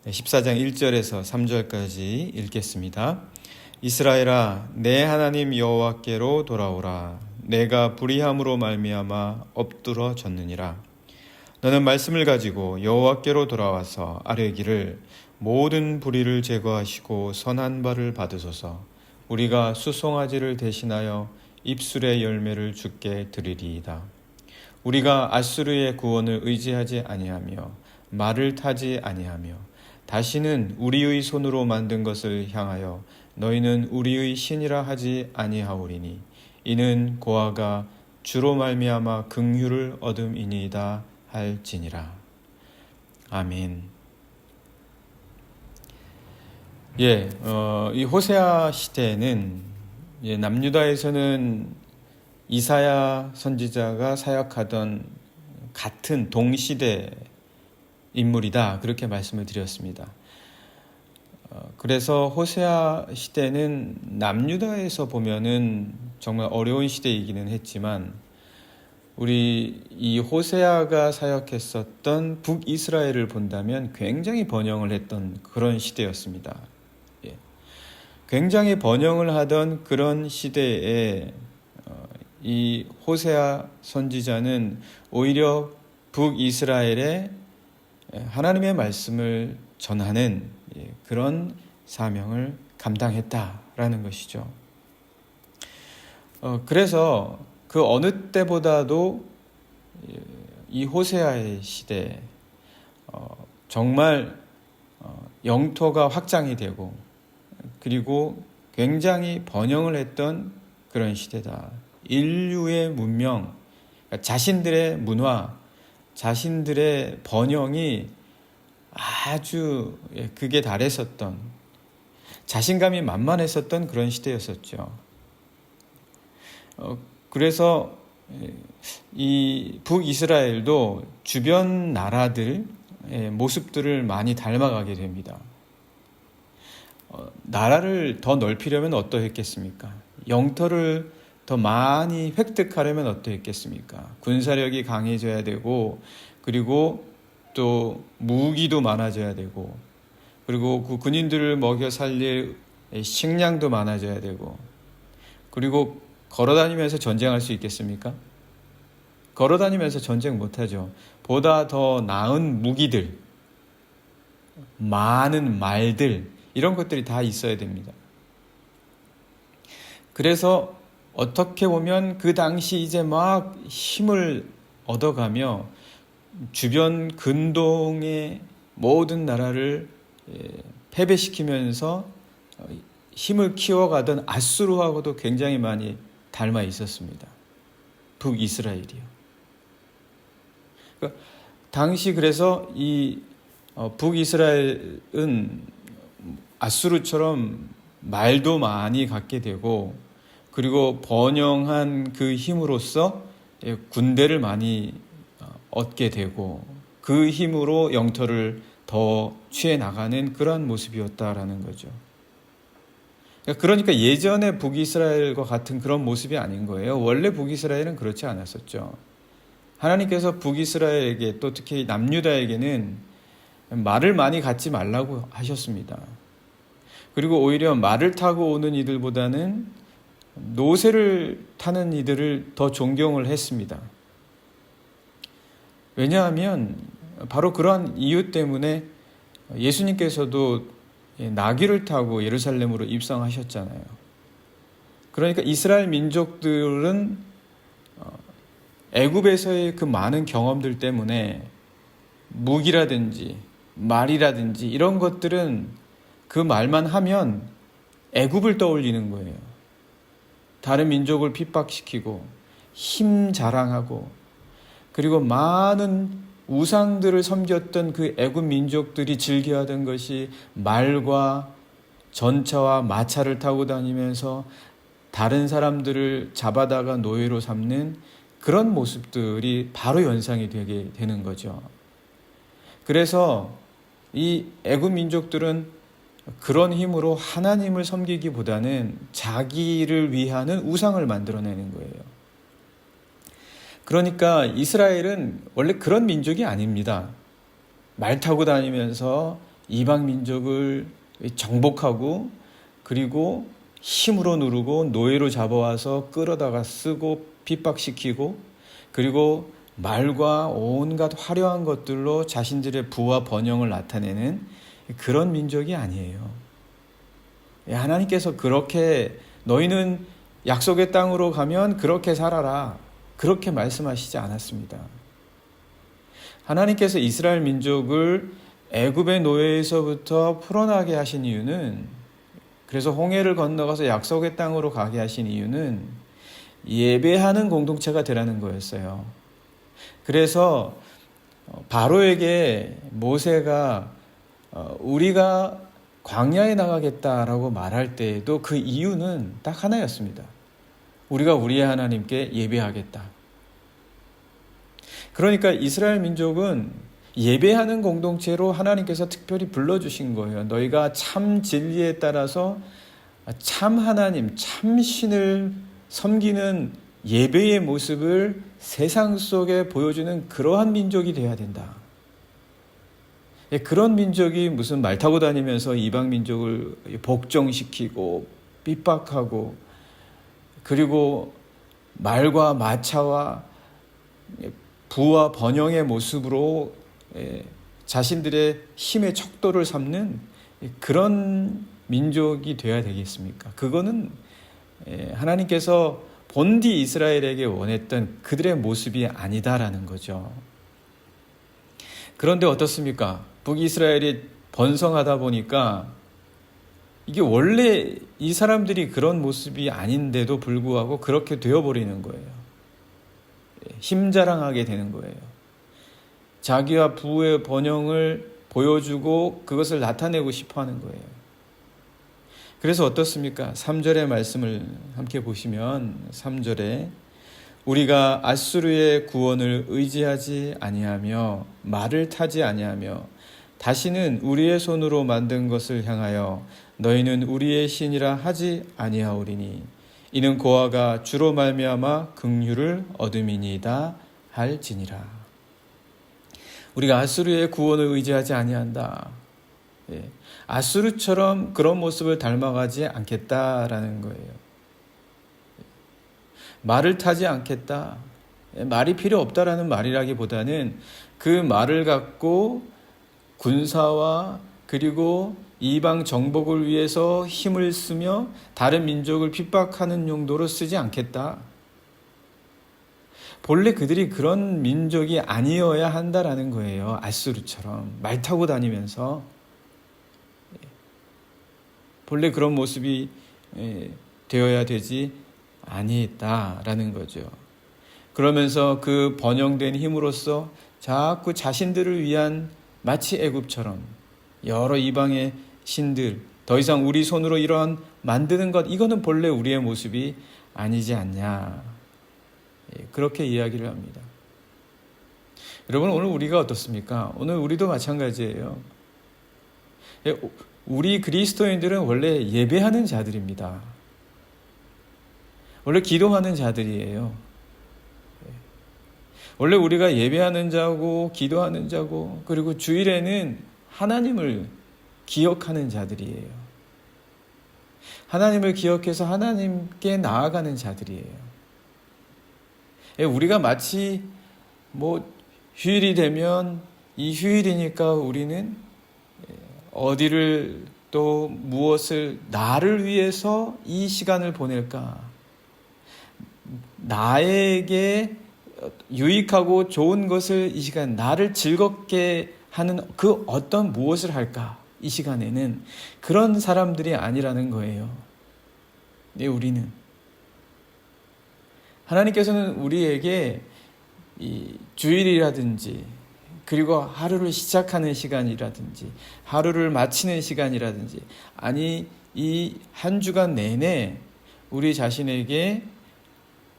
14장 1절에서 3절까지 읽겠습니다. 이스라엘아, 내 하나님 여호와께로 돌아오라. 내가 불의함으로 말미암아 엎드러졌느니라. 너는 말씀을 가지고 여호와께로 돌아와서 아뢰기를 모든 불의를 제거하시고 선한 바를 받으소서. 우리가 수송아지를 대신하여 입술의 열매를 주께 드리리이다. 우리가 아수르의 구원을 의지하지 아니하며 말을 타지 아니하며 다시는 우리의 손으로 만든 것을 향하여 너희는 우리의 신이라 하지 아니하오리니 이는 고아가 주로 말미암아 긍휼을 얻음이니이다 할지니라. 아멘. 이 호세아 시대에는 남유다에서는 이사야 선지자가 사역하던 같은 동시대 인물이다, 그렇게 말씀을 드렸습니다. 그래서 호세아 시대는 남유다에서 보면은 정말 어려운 시대이기는 했지만 우리 이 호세아가 사역했었던 북이스라엘을 본다면 굉장히 번영을 했던 그런 시대였습니다. 굉장히 번영을 하던 그런 시대에 이 호세아 선지자는 오히려 북이스라엘에 하나님의 말씀을 전하는 그런 사명을 감당했다라는 것이죠. 그래서 그 어느 때보다도 이 호세아의 시대 정말 영토가 확장이 되고 그리고 굉장히 번영을 했던 그런 시대다. 인류의 문명, 자신들의 문화, 자신들의 번영이 아주 극에 달했었던, 자신감이 만만했었던 그런 시대였었죠. 그래서 이 북이스라엘도 주변 나라들의 모습들을 많이 닮아가게 됩니다. 나라를 더 넓히려면 어떠했겠습니까? 영토를 더 많이 획득하려면 어떠했겠습니까? 군사력이 강해져야 되고, 그리고 또 무기도 많아져야 되고, 그리고 그 군인들을 먹여 살릴 식량도 많아져야 되고, 그리고 걸어다니면서 전쟁할 수 있겠습니까? 걸어다니면서 전쟁 못하죠. 보다 더 나은 무기들, 많은 말들, 이런 것들이 다 있어야 됩니다. 그래서 어떻게 보면 그 당시 이제 막 힘을 얻어가며 주변 근동의 모든 나라를 패배시키면서 힘을 키워가던 아수르하고도 굉장히 많이 닮아 있었습니다. 북이스라엘이요. 그러니까 당시 그래서 이 북이스라엘은 아수르처럼 말도 많이 갖게 되고 그리고 번영한 그 힘으로써 군대를 많이 얻게 되고 그 힘으로 영토를 더 취해 나가는 그런 모습이었다라는 거죠. 그러니까 예전의 북이스라엘과 같은 그런 모습이 아닌 거예요. 원래 북이스라엘은 그렇지 않았었죠. 하나님께서 북이스라엘에게 또 특히 남유다에게는 말을 많이 갖지 말라고 하셨습니다. 그리고 오히려 말을 타고 오는 이들보다는 노새를 타는 이들을 더 존경을 했습니다. 왜냐하면 바로 그러한 이유 때문에 예수님께서도 나귀를 타고 예루살렘으로 입성하셨잖아요. 그러니까 이스라엘 민족들은 애굽에서의 그 많은 경험들 때문에 무기라든지 말이라든지 이런 것들은 그 말만 하면 애굽을 떠올리는 거예요. 다른 민족을 핍박시키고 힘 자랑하고 그리고 많은 우상들을 섬겼던 그 애굽 민족들이 즐겨하던 것이 말과 전차와 마차를 타고 다니면서 다른 사람들을 잡아다가 노예로 삼는 그런 모습들이 바로 연상이 되게 되는 거죠. 그래서 이 애굽 민족들은 그런 힘으로 하나님을 섬기기보다는 자기를 위하는 우상을 만들어내는 거예요. 그러니까 이스라엘은 원래 그런 민족이 아닙니다. 말 타고 다니면서 이방 민족을 정복하고 그리고 힘으로 누르고 노예로 잡아와서 끌어다가 쓰고 핍박시키고 그리고 말과 온갖 화려한 것들로 자신들의 부와 번영을 나타내는 그런 민족이 아니에요. 하나님께서 그렇게 너희는 약속의 땅으로 가면 그렇게 살아라 그렇게 말씀하시지 않았습니다. 하나님께서 이스라엘 민족을 애굽의 노예에서부터 풀어나게 하신 이유는, 그래서 홍해를 건너가서 약속의 땅으로 가게 하신 이유는 예배하는 공동체가 되라는 거였어요. 그래서 바로에게 모세가 우리가 광야에 나가겠다라고 말할 때에도 그 이유는 딱 하나였습니다. 우리가 우리의 하나님께 예배하겠다. 그러니까 이스라엘 민족은 예배하는 공동체로 하나님께서 특별히 불러주신 거예요. 너희가 참 진리에 따라서 참 하나님, 참 신을 섬기는 예배의 모습을 세상 속에 보여주는 그러한 민족이 되어야 된다. 그런 민족이 무슨 말 타고 다니면서 이방 민족을 복종시키고 핍박하고 그리고 말과 마차와 부와 번영의 모습으로 자신들의 힘의 척도를 삼는 그런 민족이 되어야 되겠습니까? 그거는 하나님께서 본디 이스라엘에게 원했던 그들의 모습이 아니다라는 거죠. 그런데 어떻습니까? 북이스라엘이 번성하다 보니까 이게 원래 이 사람들이 그런 모습이 아닌데도 불구하고 그렇게 되어버리는 거예요. 힘자랑하게 되는 거예요. 자기와 부의 번영을 보여주고 그것을 나타내고 싶어 하는 거예요. 그래서 어떻습니까? 3절의 말씀을 함께 보시면 3절에 우리가 아수르의 구원을 의지하지 아니하며 말을 타지 아니하며 다시는 우리의 손으로 만든 것을 향하여 너희는 우리의 신이라 하지 아니하오리니 이는 고아가 주로 말미암아 긍휼을 얻음이니이다 할지니라. 우리가 아수르의 구원을 의지하지 아니한다. 아수르처럼 그런 모습을 닮아가지 않겠다라는 거예요. 말을 타지 않겠다. 말이 필요 없다라는 말이라기보다는 그 말을 갖고 군사와 그리고 이방 정복을 위해서 힘을 쓰며 다른 민족을 핍박하는 용도로 쓰지 않겠다. 본래 그들이 그런 민족이 아니어야 한다라는 거예요. 아수르처럼 말 타고 다니면서 본래 그런 모습이 되어야 되지 아니다라는 거죠. 그러면서 그 번영된 힘으로써 자꾸 자신들을 위한 마치 애굽처럼 여러 이방의 신들, 더 이상 우리 손으로 이러한 만드는 것, 이거는 본래 우리의 모습이 아니지 않냐, 그렇게 이야기를 합니다. 여러분, 오늘 우리가 어떻습니까? 오늘 우리도 마찬가지예요. 우리 그리스도인들은 원래 예배하는 자들입니다. 원래 기도하는 자들이에요. 원래 우리가 예배하는 자고 기도하는 자고 그리고 주일에는 하나님을 기억하는 자들이에요. 하나님을 기억해서 하나님께 나아가는 자들이에요. 우리가 마치 휴일이 되면 이 휴일이니까 우리는 어디를 또 무엇을 나를 위해서 이 시간을 보낼까? 나에게 유익하고 좋은 것을 이 시간 나를 즐겁게 하는 그 어떤 무엇을 할까? 이 시간에는 그런 사람들이 아니라는 거예요. 우리는 하나님께서는 우리에게 이 주일이라든지 그리고 하루를 시작하는 시간이라든지 하루를 마치는 시간이라든지 아니 이 한 주간 내내 우리 자신에게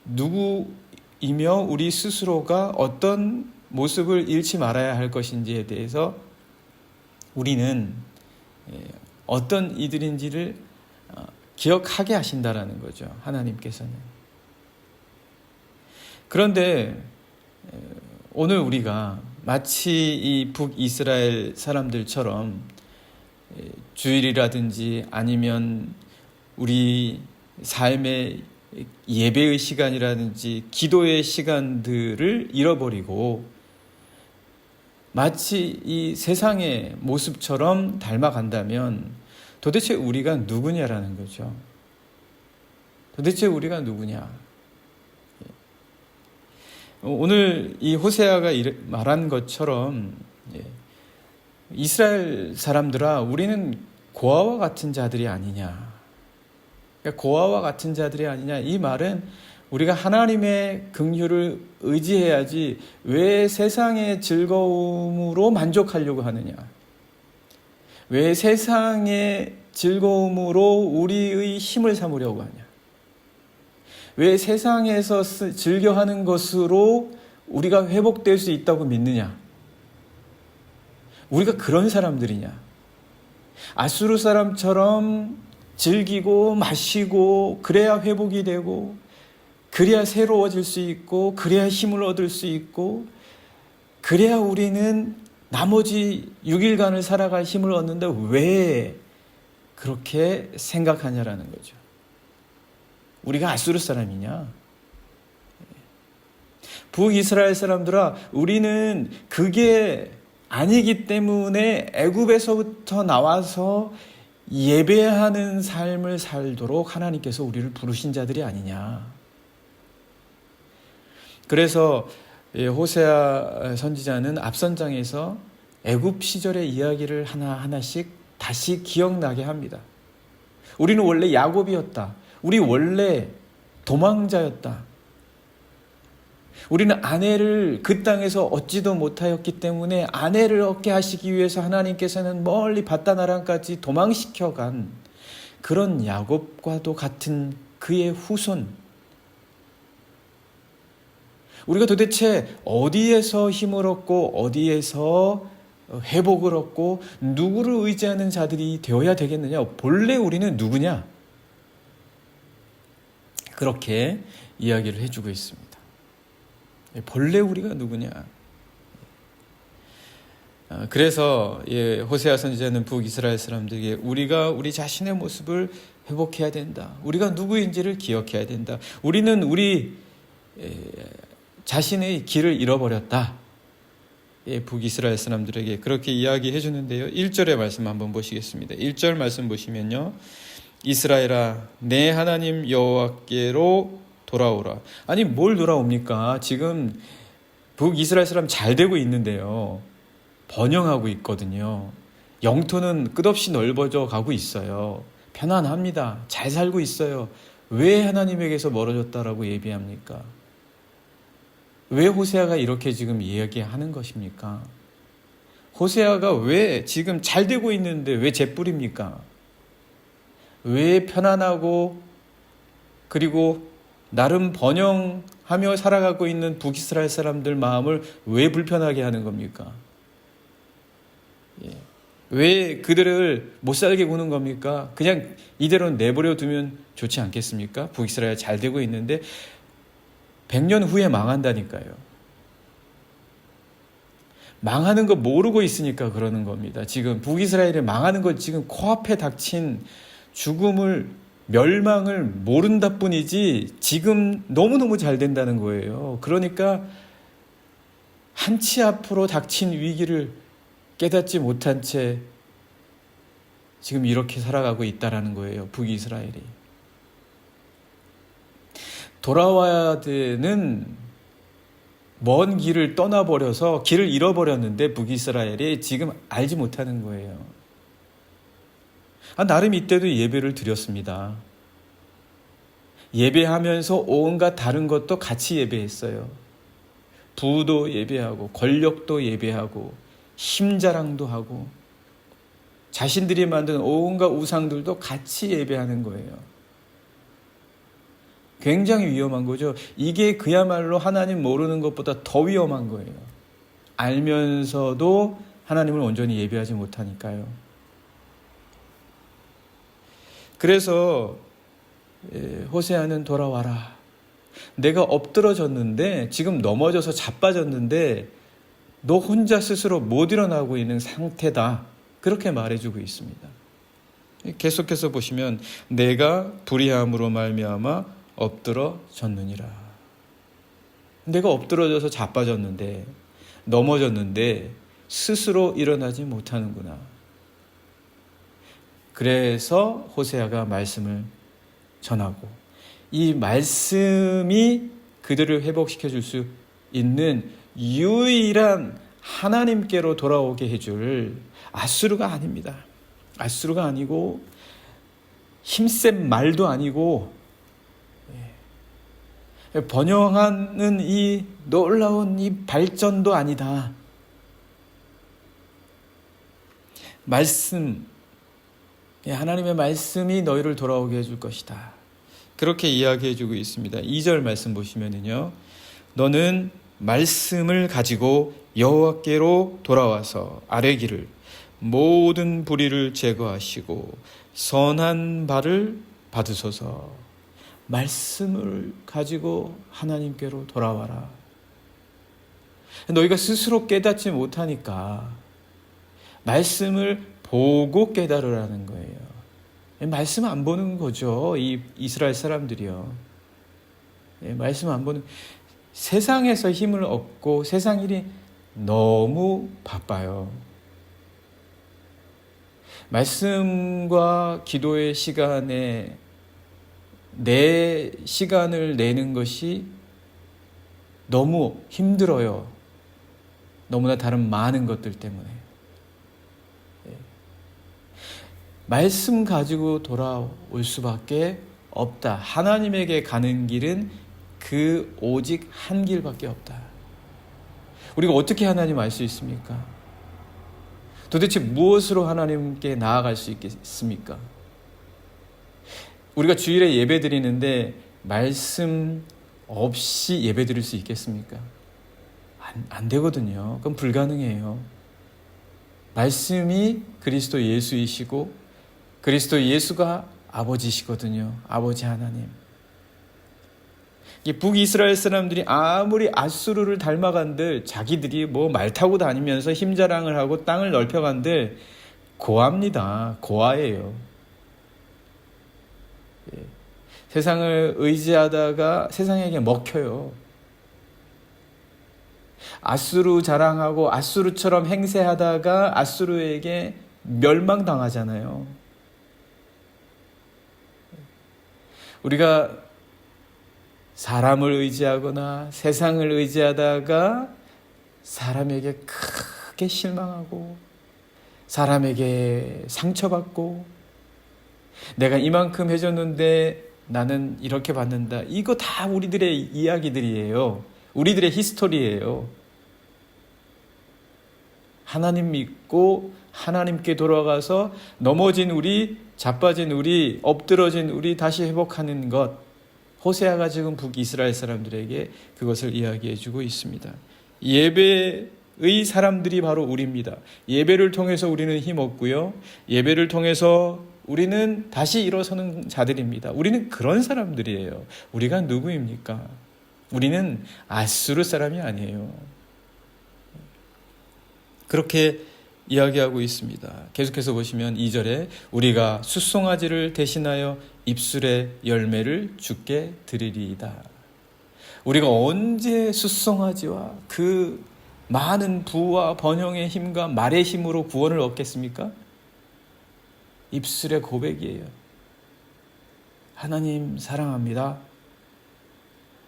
누구이며 우리 스스로가 어떤 모습을 잃지 말아야 할 것인지에 대해서 우리는 어떤 이들인지를 기억하게 하신다라는 거죠. 하나님께서는. 그런데 오늘 우리가 마치 이 북이스라엘 사람들처럼 주일이라든지 아니면 우리 삶의 예배의 시간이라든지 기도의 시간들을 잃어버리고 마치 이 세상의 모습처럼 닮아간다면 도대체 우리가 누구냐라는 거죠. 도대체 우리가 누구냐. 오늘 이 호세아가 말한 것처럼 이스라엘 사람들아, 우리는 고아와 같은 자들이 아니냐. 그러니까 고아와 같은 자들이 아니냐. 이 말은 우리가 하나님의 긍휼을 의지해야지 왜 세상의 즐거움으로 만족하려고 하느냐. 왜 세상의 즐거움으로 우리의 힘을 삼으려고 하냐. 왜 세상에서 즐겨하는 것으로 우리가 회복될 수 있다고 믿느냐. 우리가 그런 사람들이냐. 아수르 사람처럼 즐기고 마시고 그래야 회복이 되고 그래야 새로워질 수 있고 그래야 힘을 얻을 수 있고 그래야 우리는 나머지 6일간을 살아갈 힘을 얻는데 왜 그렇게 생각하냐라는 거죠. 우리가 아수르 사람이냐? 북이스라엘 사람들아, 우리는 그게 아니기 때문에 애굽에서부터 나와서 예배하는 삶을 살도록 하나님께서 우리를 부르신 자들이 아니냐. 그래서 호세아 선지자는 앞선 장에서 애굽 시절의 이야기를 하나하나씩 다시 기억나게 합니다. 우리는 원래 야곱이었다. 우리 원래 도망자였다. 우리는 아내를 그 땅에서 얻지도 못하였기 때문에 아내를 얻게 하시기 위해서 하나님께서는 멀리 바다나랑까지 도망시켜간 그런 야곱과도 같은 그의 후손. 우리가 도대체 어디에서 힘을 얻고 어디에서 회복을 얻고 누구를 의지하는 자들이 되어야 되겠느냐? 본래 우리는 누구냐? 그렇게 이야기를 해주고 있습니다. 본래 우리가 누구냐? 그래서 호세아 선지자는 북이스라엘 사람들에게 우리가 우리 자신의 모습을 회복해야 된다. 우리가 누구인지를 기억해야 된다. 우리는 우리 자신의 길을 잃어버렸다. 북이스라엘 사람들에게 그렇게 이야기해 주는데요. 1절의 말씀 한번 보시겠습니다. 1절 말씀 보시면요. 이스라엘아, 내 하나님 여호와께로 돌아오라. 아니, 뭘 돌아옵니까? 지금 북이스라엘 사람 잘 되고 있는데요. 번영하고 있거든요. 영토는 끝없이 넓어져 가고 있어요. 편안합니다. 잘 살고 있어요. 왜 하나님에게서 멀어졌다라고 예비합니까? 왜 호세아가 이렇게 지금 이야기하는 것입니까? 호세아가 왜 지금 잘 되고 있는데 왜 재뿌립니까? 왜 편안하고 그리고 나름 번영하며 살아가고 있는 북이스라엘 사람들 마음을 왜 불편하게 하는 겁니까? 왜 그들을 못 살게 구는 겁니까? 그냥 이대로 내버려 두면 좋지 않겠습니까? 북이스라엘 잘 되고 있는데 100년 후에 망한다니까요. 망하는 거 모르고 있으니까 그러는 겁니다. 지금 북이스라엘이 망하는 거 지금 코앞에 닥친 죽음을 멸망을 모른다 뿐이지 지금 너무너무 잘 된다는 거예요. 그러니까 한치 앞으로 닥친 위기를 깨닫지 못한 채 지금 이렇게 살아가고 있다라는 거예요. 북이스라엘이. 돌아와야 되는 먼 길을 떠나버려서 길을 잃어버렸는데 북이스라엘이 지금 알지 못하는 거예요. 나름 이때도 예배를 드렸습니다. 예배하면서 온갖 다른 것도 같이 예배했어요. 부도 예배하고 권력도 예배하고 힘자랑도 하고 자신들이 만든 온갖 우상들도 같이 예배하는 거예요. 굉장히 위험한 거죠. 이게 그야말로 하나님 모르는 것보다 더 위험한 거예요. 알면서도 하나님을 온전히 예배하지 못하니까요. 그래서 호세아는 돌아와라. 내가 엎드러졌는데 지금 넘어져서 자빠졌는데 너 혼자 스스로 못 일어나고 있는 상태다. 그렇게 말해주고 있습니다. 계속해서 보시면 내가 불의함으로 말미암아 엎드러졌느니라. 내가 엎드러져서 자빠졌는데, 넘어졌는데 스스로 일어나지 못하는구나. 그래서 호세아가 말씀을 전하고, 이 말씀이 그들을 회복시켜 줄 수 있는 유일한 하나님께로 돌아오게 해줄 아수르가 아닙니다. 아수르가 아니고 힘센 말도 아니고 번영하는 이 놀라운 이 발전도 아니다. 말씀, 하나님의 말씀이 너희를 돌아오게 해줄 것이다. 그렇게 이야기해주고 있습니다. 2절 말씀 보시면은요, 너는 말씀을 가지고 여호와께로 돌아와서 아뢰기를 모든 불의를 제거하시고 선한 바를 받으소서. 말씀을 가지고 하나님께로 돌아와라. 너희가 스스로 깨닫지 못하니까 말씀을 보고 깨달으라는 거예요. 말씀 안 보는 거죠. 이 이스라엘 사람들이요. 말씀 안 보는, 세상에서 힘을 얻고 세상 일이 너무 바빠요. 말씀과 기도의 시간에 내 시간을 내는 것이 너무 힘들어요. 너무나 다른 많은 것들 때문에. 말씀 가지고 돌아올 수밖에 없다. 하나님에게 가는 길은 그 오직 한 길밖에 없다. 우리가 어떻게 하나님 알 수 있습니까? 도대체 무엇으로 하나님께 나아갈 수 있겠습니까? 우리가 주일에 예배 드리는데 말씀 없이 예배 드릴 수 있겠습니까? 안 되거든요. 그건 불가능해요. 말씀이 그리스도 예수이시고 그리스도 예수가 아버지시거든요. 아버지 하나님. 북이스라엘 사람들이 아무리 아수르를 닮아간들, 자기들이 뭐 말 타고 다니면서 힘자랑을 하고 땅을 넓혀간들 고아입니다. 고아예요. 세상을 의지하다가 세상에게 먹혀요. 아수르 자랑하고 아수르처럼 행세하다가 아수르에게 멸망당하잖아요. 우리가 사람을 의지하거나 세상을 의지하다가 사람에게 크게 실망하고 사람에게 상처받고 내가 이만큼 해줬는데 나는 이렇게 받는다. 이거 다 우리들의 이야기들이에요. 우리들의 히스토리예요. 하나님 믿고 하나님께 돌아가서 넘어진 우리, 자빠진 우리, 엎드러진 우리 다시 회복하는 것. 호세아가 지금 북이스라엘 사람들에게 그것을 이야기해주고 있습니다. 예배의 사람들이 바로 우리입니다. 예배를 통해서 우리는 힘 얻고요. 예배를 통해서 우리는 다시 일어서는 자들입니다. 우리는 그런 사람들이에요. 우리가 누구입니까? 우리는 아수르 사람이 아니에요. 그렇게 이야기하고 있습니다. 계속해서 보시면 2절에 우리가 숫송아지를 대신하여 입술의 열매를 주께 드리리이다. 우리가 언제 숫송아지와 그 많은 부와 번영의 힘과 말의 힘으로 구원을 얻겠습니까? 입술의 고백이에요. 하나님 사랑합니다.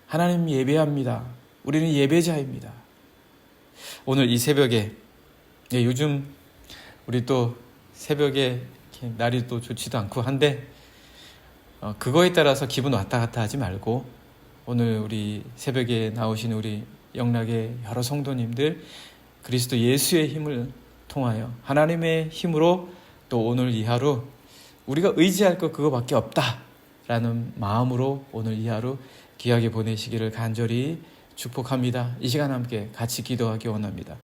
하나님 예배합니다. 우리는 예배자입니다. 오늘 이 새벽에, 요즘 우리 또 새벽에 날이 또 좋지도 않고 한데 그거에 따라서 기분 왔다 갔다 하지 말고 오늘 우리 새벽에 나오신 우리 영락의 여러 성도님들 그리스도 예수의 힘을 통하여 하나님의 힘으로 또 오늘 이 하루 우리가 의지할 것 그거밖에 없다라는 마음으로 오늘 이 하루 귀하게 보내시기를 간절히 축복합니다. 이 시간 함께 같이 기도하기 원합니다.